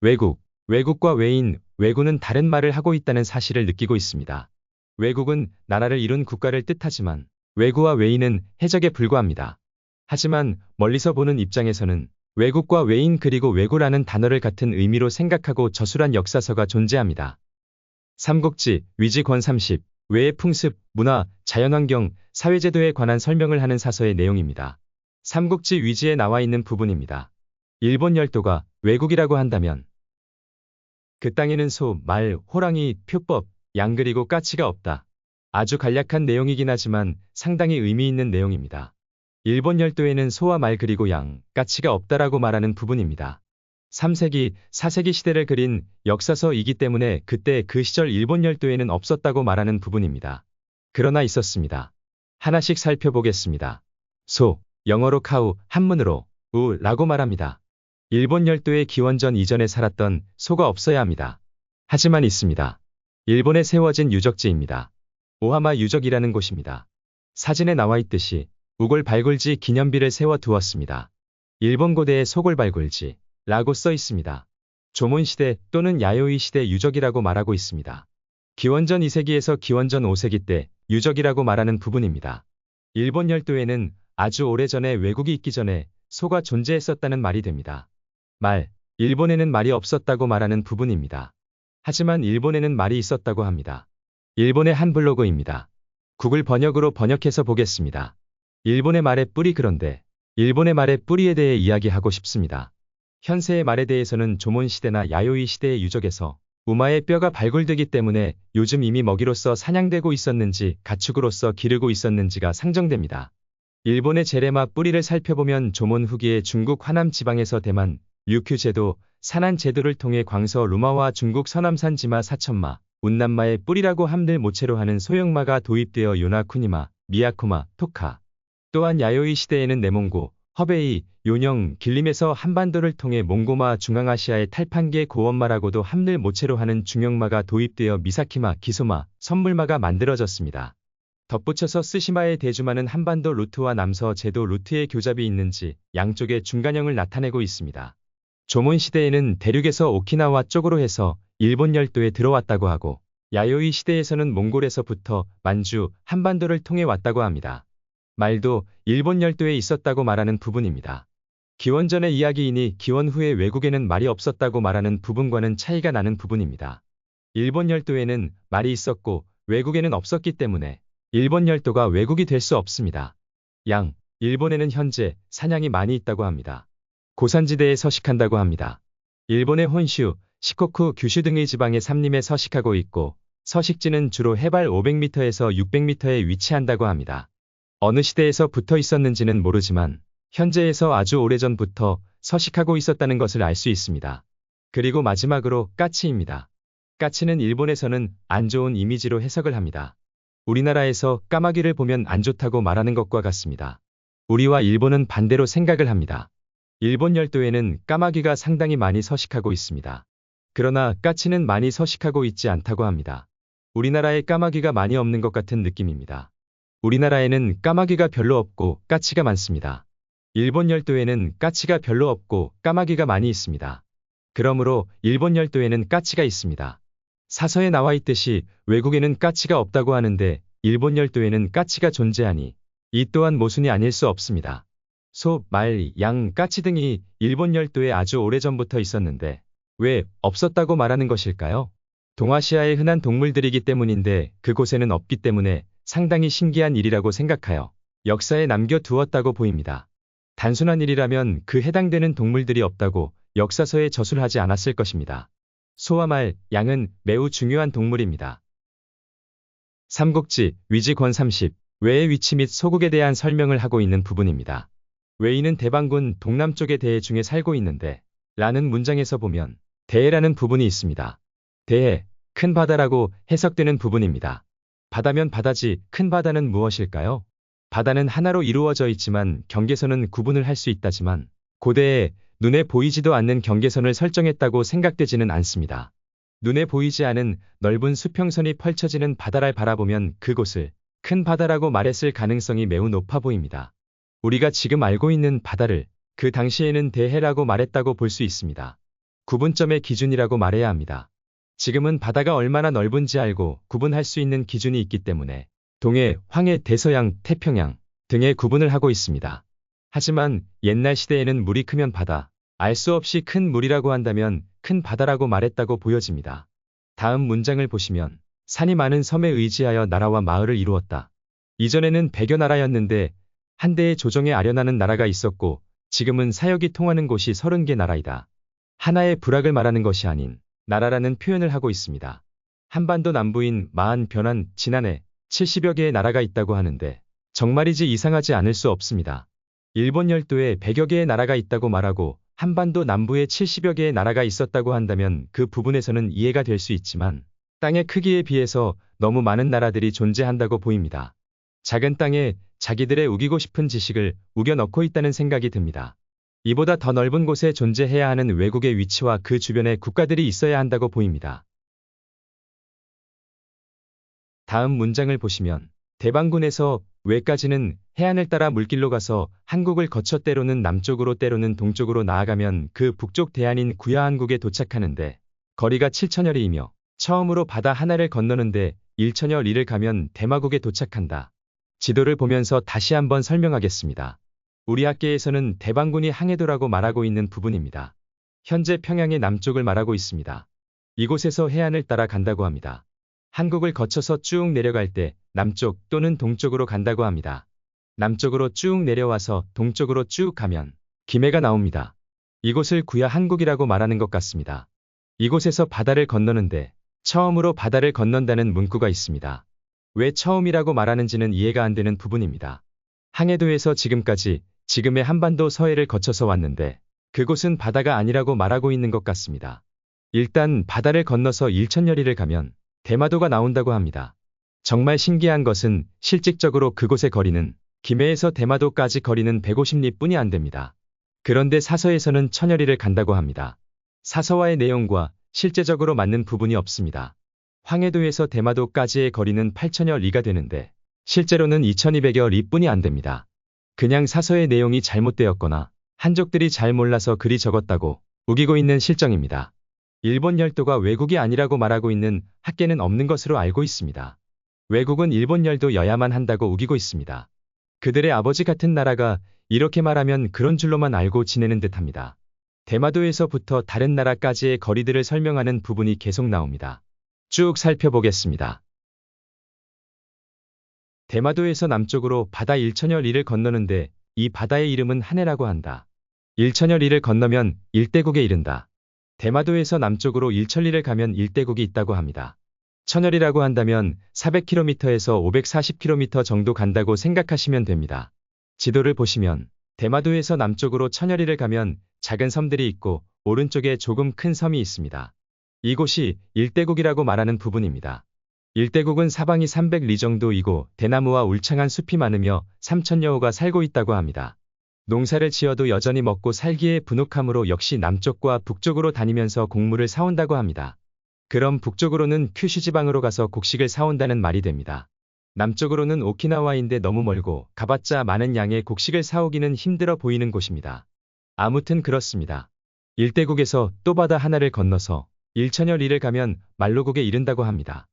외국, 외국과 외인, 외구는 다른 말을 하고 있다는 사실을 느끼고 있습니다. 외국은 나라를 이룬 국가를 뜻하지만 외구와 외인은 해적에 불과합니다. 하지만 멀리서 보는 입장에서는 외국과 외인 그리고 외구라는 단어를 같은 의미로 생각하고 저술한 역사서가 존재합니다. 삼국지, 위지 권 30, 외의 풍습, 문화, 자연환경, 사회제도에 관한 설명을 하는 사서의 내용입니다. 삼국지 위지에 나와 있는 부분입니다. 일본 열도가 외국이라고 한다면 그 땅에는 소, 말, 호랑이, 표법, 양 그리고 까치가 없다. 아주 간략한 내용이긴 하지만 상당히 의미 있는 내용입니다. 일본 열도에는 소와 말 그리고 양, 까치가 없다라고 말하는 부분입니다. 3세기, 4세기 시대를 그린 역사서이기 때문에 그때 그 시절 일본 열도에는 없었다고 말하는 부분입니다. 그러나 있었습니다. 하나씩 살펴보겠습니다. 소, 영어로 카우, 한문으로 우라고 말합니다. 일본 열도의 기원전 이전에 살았던 소가 없어야 합니다. 하지만 있습니다. 일본에 세워진 유적지입니다. 오하마 유적이라는 곳입니다. 사진에 나와 있듯이 우골 발굴지 기념비를 세워 두었습니다. 일본 고대의 소골 발굴지 라고 써 있습니다. 조몬시대 또는 야요이 시대 유적이라고 말하고 있습니다. 기원전 2세기에서 기원전 5세기 때 유적이라고 말하는 부분입니다. 일본 열도에는 아주 오래전에 외국이 있기 전에 소가 존재했었다는 말이 됩니다. 말, 일본에는 말이 없었다고 말하는 부분입니다. 하지만 일본에는 말이 있었다고 합니다. 일본의 한 블로그입니다. 구글 번역으로 번역해서 보겠습니다. 일본의 말의 뿌리 그런데 일본의 말의 뿌리에 대해 이야기하고 싶습니다. 현세의 말에 대해서는 조몬시대나 야요이 시대의 유적에서 우마의 뼈가 발굴되기 때문에 요즘 이미 먹이로서 사냥되고 있었는지 가축으로서 기르고 있었는지가 상정됩니다. 일본의 제레마 뿌리를 살펴보면 조몬 후기에 중국 화남 지방에서 대만, 류큐 제도, 산안 제도를 통해 광서 루마와 중국 서남산 지마 사천마, 운남마의 뿌리라고 함들 모체로 하는 소형마가 도입되어 요나쿠니마, 미야코마, 토카. 또한 야요이 시대에는 내몽고, 허베이, 요령, 길림에서 한반도를 통해 몽고마 중앙아시아의 탈판계 고원마라고도 함들 모체로 하는 중형마가 도입되어 미사키마, 기소마, 선물마가 만들어졌습니다. 덧붙여서 스시마의 대주마는 한반도 루트와 남서 제도 루트의 교잡이 있는지 양쪽의 중간형을 나타내고 있습니다. 조몬 시대에는 대륙에서 오키나와 쪽으로 해서 일본 열도에 들어왔다고 하고 야요이 시대에서는 몽골에서부터 만주, 한반도를 통해 왔다고 합니다. 말도 일본 열도에 있었다고 말하는 부분입니다. 기원전의 이야기이니 기원 후에 외국에는 말이 없었다고 말하는 부분과는 차이가 나는 부분입니다. 일본 열도에는 말이 있었고 외국에는 없었기 때문에 일본 열도가 외국이 될 수 없습니다. 양, 일본에는 현재 사냥이 많이 있다고 합니다. 고산지대에 서식한다고 합니다. 일본의 혼슈, 시코쿠, 규슈 등의 지방의 삼림에 서식하고 있고 서식지는 주로 해발 500m에서 600m에 위치한다고 합니다. 어느 시대에서 붙어 있었는지는 모르지만 현재에서 아주 오래전부터 서식하고 있었다는 것을 알 수 있습니다. 그리고 마지막으로 까치입니다. 까치는 일본에서는 안 좋은 이미지로 해석을 합니다. 우리나라에서 까마귀를 보면 안 좋다고 말하는 것과 같습니다. 우리와 일본은 반대로 생각을 합니다. 일본 열도에는 까마귀가 상당히 많이 서식하고 있습니다. 그러나 까치는 많이 서식하고 있지 않다고 합니다. 우리나라에 까마귀가 많이 없는 것 같은 느낌입니다. 우리나라에는 까마귀가 별로 없고 까치가 많습니다. 일본 열도에는 까치가 별로 없고 까마귀가 많이 있습니다. 그러므로 일본 열도에는 까치가 있습니다. 사서에 나와 있듯이 외국에는 까치가 없다고 하는데 일본 열도에는 까치가 존재하니 이 또한 모순이 아닐 수 없습니다. 소, 말, 양, 까치 등이 일본 열도에 아주 오래전부터 있었는데 왜 없었다고 말하는 것일까요? 동아시아에 흔한 동물들이기 때문인데 그곳에는 없기 때문에 상당히 신기한 일이라고 생각하여 역사에 남겨두었다고 보입니다. 단순한 일이라면 그 해당되는 동물들이 없다고 역사서에 저술하지 않았을 것입니다. 소와 말, 양은 매우 중요한 동물입니다. 삼국지, 위지 권 30, 외의 위치 및 소국에 대한 설명을 하고 있는 부분입니다. 외인은 대방군 동남쪽의 대해 중에 살고 있는데 라는 문장에서 보면 대해라는 부분이 있습니다. 대해, 큰 바다라고 해석되는 부분입니다. 바다면 바다지 큰 바다는 무엇일까요? 바다는 하나로 이루어져 있지만 경계선은 구분을 할 수 있다지만 고대에 눈에 보이지도 않는 경계선을 설정했다고 생각되지는 않습니다. 눈에 보이지 않은 넓은 수평선이 펼쳐지는 바다를 바라보면 그곳을 큰 바다라고 말했을 가능성이 매우 높아 보입니다. 우리가 지금 알고 있는 바다를 그 당시에는 대해라고 말했다고 볼 수 있습니다. 구분점의 기준이라고 말해야 합니다. 지금은 바다가 얼마나 넓은지 알고 구분할 수 있는 기준이 있기 때문에 동해, 황해, 대서양, 태평양 등의 구분을 하고 있습니다. 하지만 옛날 시대에는 물이 크면 바다, 알 수 없이 큰 물이라고 한다면 큰 바다라고 말했다고 보여집니다. 다음 문장을 보시면 산이 많은 섬에 의지하여 나라와 마을을 이루었다. 이전에는 100여 나라였는데 한때의 조정에 아련하는 나라가 있었고 지금은 사역이 통하는 곳이 30개 나라이다. 하나의 부락을 말하는 것이 아닌 나라라는 표현을 하고 있습니다. 한반도 남부인 마한, 변한, 진안에 70여 개의 나라가 있다고 하는데 정말이지 이상하지 않을 수 없습니다. 일본 열도에 100여 개의 나라가 있다고 말하고 한반도 남부에 70여 개의 나라가 있었다고 한다면 그 부분에서는 이해가 될 수 있지만 땅의 크기에 비해서 너무 많은 나라들이 존재한다고 보입니다. 작은 땅에 자기들의 우기고 싶은 지식을 우겨 넣고 있다는 생각이 듭니다. 이보다 더 넓은 곳에 존재해야 하는 외국의 위치와 그 주변에 국가들이 있어야 한다고 보입니다. 다음 문장을 보시면 대방군에서 외까지는 해안을 따라 물길로 가서 한국을 거쳐 때로는 남쪽으로 때로는 동쪽으로 나아가면 그 북쪽 대안인 구야한국에 도착하는데 거리가 7천여 리이며 처음으로 바다 하나를 건너는데 1천여 리를 가면 대마국에 도착한다. 지도를 보면서 다시 한번 설명하겠습니다. 우리 학계에서는 대방군이 항해도라고 말하고 있는 부분입니다. 현재 평양의 남쪽을 말하고 있습니다. 이곳에서 해안을 따라 간다고 합니다. 한국을 거쳐서 쭉 내려갈 때 남쪽 또는 동쪽으로 간다고 합니다. 남쪽으로 쭉 내려와서 동쪽으로 쭉 가면 김해가 나옵니다. 이곳을 구야 한국이라고 말하는 것 같습니다. 이곳에서 바다를 건너는데 처음으로 바다를 건넌다는 문구가 있습니다. 왜 처음이라고 말하는지는 이해가 안 되는 부분입니다. 항해도에서 지금까지 지금의 한반도 서해를 거쳐서 왔는데 그곳은 바다가 아니라고 말하고 있는 것 같습니다. 일단 바다를 건너서 1천여 리를 가면 대마도가 나온다고 합니다. 정말 신기한 것은 실질적으로 그곳의 거리는 김해에서 대마도까지 거리는 150리 뿐이 안 됩니다. 그런데 사서에서는 1000여 리를 간다고 합니다. 사서와의 내용과 실제적으로 맞는 부분이 없습니다. 황해도에서 대마도까지의 거리는 8천여 리가 되는데 실제로는 2200여 리 뿐이 안 됩니다. 그냥 사서의 내용이 잘못되었거나 한족들이 잘 몰라서 글이 적었다고 우기고 있는 실정입니다. 일본 열도가 외국이 아니라고 말하고 있는 학계는 없는 것으로 알고 있습니다. 외국은 일본 열도여야만 한다고 우기고 있습니다. 그들의 아버지 같은 나라가 이렇게 말하면 그런 줄로만 알고 지내는 듯합니다. 대마도에서부터 다른 나라까지의 거리들을 설명하는 부분이 계속 나옵니다. 쭉 살펴보겠습니다. 대마도에서 남쪽으로 바다 1천여 리를 건너는데 이 바다의 이름은 한해라고 한다. 1천여 리를 건너면 일대국에 이른다. 대마도에서 남쪽으로 1천리를 가면 일대국이 있다고 합니다. 천여리라고 한다면 400km에서 540km 정도 간다고 생각하시면 됩니다. 지도를 보시면 대마도에서 남쪽으로 천여리를 가면 작은 섬들이 있고 오른쪽에 조금 큰 섬이 있습니다. 이곳이 일대국이라고 말하는 부분입니다. 일대국은 사방이 300리 정도이고 대나무와 울창한 숲이 많으며 3천여호가 살고 있다고 합니다. 농사를 지어도 여전히 먹고 살기에 부족하므로 역시 남쪽과 북쪽으로 다니면서 곡물을 사온다고 합니다. 그럼 북쪽으로는 큐슈 지방으로 가서 곡식을 사온다는 말이 됩니다. 남쪽으로는 오키나와인데 너무 멀고 가봤자 많은 양의 곡식을 사오기는 힘들어 보이는 곳입니다. 아무튼 그렇습니다. 일대국에서 또 바다 하나를 건너서 1천여 리를 가면 말로국에 이른다고 합니다.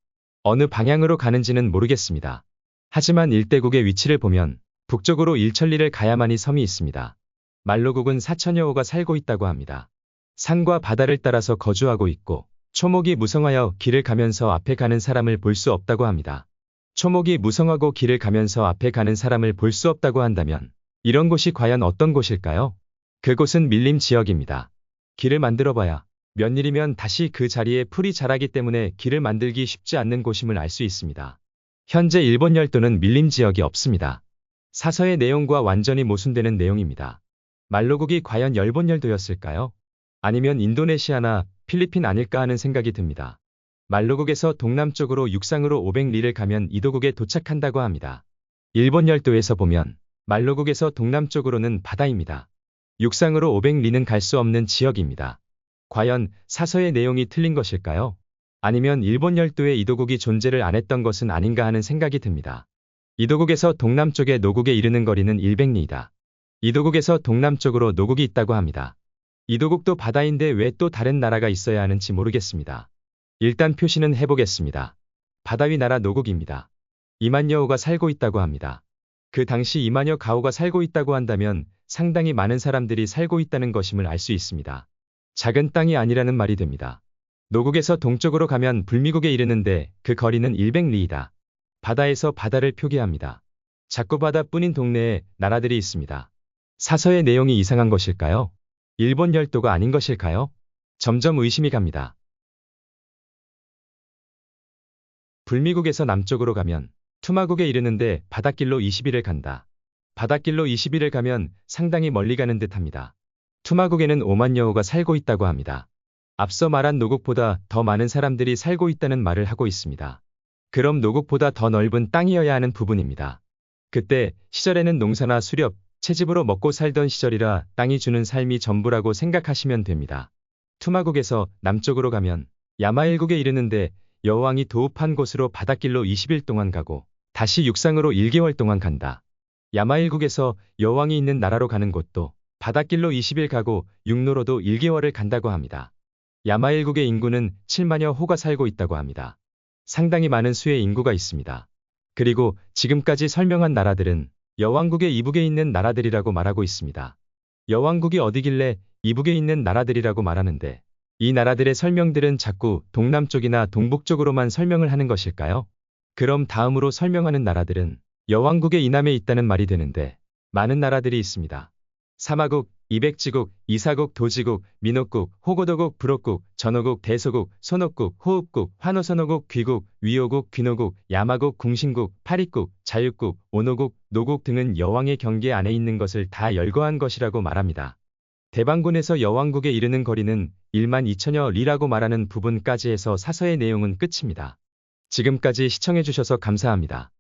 어느 방향으로 가는지는 모르겠습니다. 하지만 일대국의 위치를 보면 북쪽으로 1천리를 가야만이 섬이 있습니다. 말로국은 4천여호가 살고 있다고 합니다. 산과 바다를 따라서 거주하고 있고 초목이 무성하여 길을 가면서 앞에 가는 사람을 볼 수 없다고 합니다. 초목이 무성하고 길을 가면서 앞에 가는 사람을 볼 수 없다고 한다면 이런 곳이 과연 어떤 곳일까요? 그곳은 밀림 지역입니다. 길을 만들어봐야 몇 일이면 다시 그 자리에 풀이 자라기 때문에 길을 만들기 쉽지 않는 곳임을 알 수 있습니다. 현재 일본 열도는 밀림 지역이 없습니다. 사서의 내용과 완전히 모순되는 내용입니다. 말로국이 과연 일본 열도였을까요? 아니면 인도네시아나 필리핀 아닐까 하는 생각이 듭니다. 말로국에서 동남쪽으로 육상으로 500리를 가면 이도국에 도착한다고 합니다. 일본 열도에서 보면 말로국에서 동남쪽으로는 바다입니다. 육상으로 500리는 갈 수 없는 지역입니다. 과연 사서의 내용이 틀린 것일까요? 아니면 일본 열도에 이도국이 존재를 안 했던 것은 아닌가 하는 생각이 듭니다. 이도국에서 동남쪽의 노국에 이르는 거리는 100리이다. 이도국에서 동남쪽으로 노국이 있다고 합니다. 이 도곡도 바다인데 왜 또 다른 나라가 있어야 하는지 모르겠습니다. 일단 표시는 해보겠습니다. 바다 위 나라 노곡입니다. 이만여호가 살고 있다고 합니다. 그 당시 이만여 가호가 살고 있다고 한다면 상당히 많은 사람들이 살고 있다는 것임을 알 수 있습니다. 작은 땅이 아니라는 말이 됩니다. 노곡에서 동쪽으로 가면 불미국에 이르는데 그 거리는 100리이다. 바다에서 바다를 표기합니다. 자꾸 바다뿐인 동네에 나라들이 있습니다. 사서의 내용이 이상한 것일까요? 일본 열도가 아닌 것일까요? 점점 의심이 갑니다. 불미국에서 남쪽으로 가면 투마국에 이르는데 바닷길로 20일을 간다. 바닷길로 20일을 가면 상당히 멀리 가는 듯합니다. 투마국에는 5만여호가 살고 있다고 합니다. 앞서 말한 노곡보다 더 많은 사람들이 살고 있다는 말을 하고 있습니다. 그럼 노곡보다 더 넓은 땅이어야 하는 부분입니다. 그때 시절에는 농사나 수렵, 채집으로 먹고 살던 시절이라 땅이 주는 삶이 전부라고 생각하시면 됩니다. 투마국에서 남쪽으로 가면 야마일국에 이르는데 여왕이 도읍한 곳으로 바닷길로 20일 동안 가고 다시 육상으로 1개월 동안 간다. 야마일국에서 여왕이 있는 나라로 가는 곳도 바닷길로 20일 가고 육로로도 1개월을 간다고 합니다. 야마일국의 인구는 7만여 호가 살고 있다고 합니다. 상당히 많은 수의 인구가 있습니다. 그리고 지금까지 설명한 나라들은 여왕국의 이북에 있는 나라들이라고 말하고 있습니다. 여왕국이 어디길래 이북에 있는 나라들이라고 말하는데 이 나라들의 설명들은 자꾸 동남쪽이나 동북쪽으로만 설명을 하는 것일까요? 그럼 다음으로 설명하는 나라들은 여왕국의 이남에 있다는 말이 되는데 많은 나라들이 있습니다. 사마국, 이백지국, 이사국, 도지국, 민옥국, 호고도국, 불옥국, 전호국, 대소국, 손옥국, 호읍국, 환호선호국, 귀국, 위호국, 귀노국, 야마국, 궁신국, 파리국, 자육국, 오노국, 노국 등은 여왕의 경계 안에 있는 것을 다 열거한 것이라고 말합니다. 대방군에서 여왕국에 이르는 거리는 1만 2천여 리라고 말하는 부분까지 해서 사서의 내용은 끝입니다. 지금까지 시청해주셔서 감사합니다.